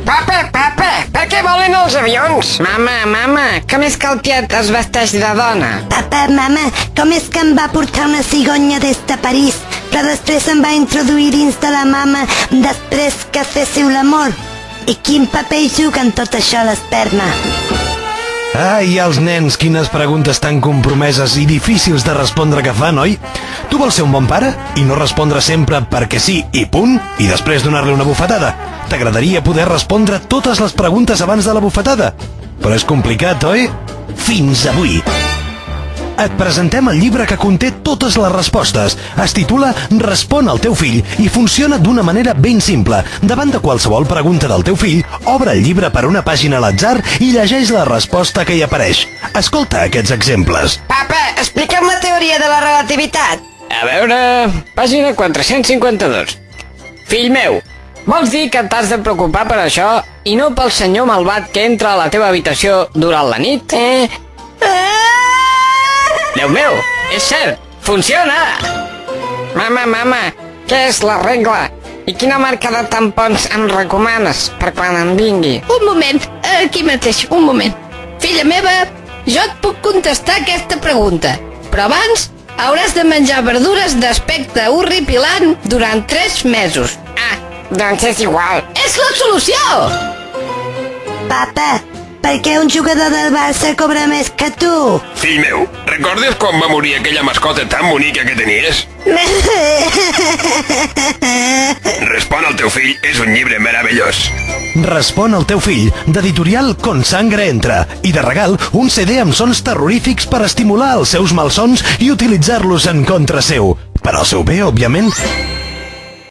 Papa, per què volen els avions? Mama, com és que el tiet es vesteix de dona? Papa, mama, com és que em va portar una cigonya des de París, però després em va introduir dins de la mama després que féssiu l'amor? I quin paper hi juga en tot això l'esperma? Ai, els nens, quines preguntes tan compromeses i difícils de respondre que fan, oi? Tu vols ser un bon pare i no respondre sempre perquè sí i punt, i després donar-li una bufetada? T'agradaria poder respondre totes les preguntes abans de la bufetada? Però és complicat, oi? Fins avui. Et presentem el llibre que conté totes les respostes. Es titula Respon al teu fill i funciona d'una manera ben simple. Davant de qualsevol pregunta del teu fill, obre el llibre per una pàgina a l'atzar i llegeix la resposta que hi apareix. Escolta aquests exemples. Papa, explica'm la teoria de la relativitat. A veure... pàgina 452. Fill meu, vols dir que t'has de preocupar per això i no pel senyor malvat que entra a la teva habitació durant la nit? Déu meu, és cert, funciona! Mama, què és la regla? I quina marca de tampons em recomanes per quan em vingui? Un moment, aquí mateix, un moment. Filla meva, jo et puc contestar aquesta pregunta, però abans hauràs de menjar verdures d'aspecte horripilant durant 3 mesos. Ah, doncs és igual. És la solució! Papa, per què un jugador del Barça cobra més que tu? Fill meu, recordes quan va morir aquella mascota tan bonica que tenies? Respon al teu fill és un llibre meravellós. Respon al teu fill, d'editorial Con Sangre Entra, i de regal un CD amb sons terrorífics per estimular els seus malsons i utilitzar-los en contra seu. Per al seu bé, òbviament.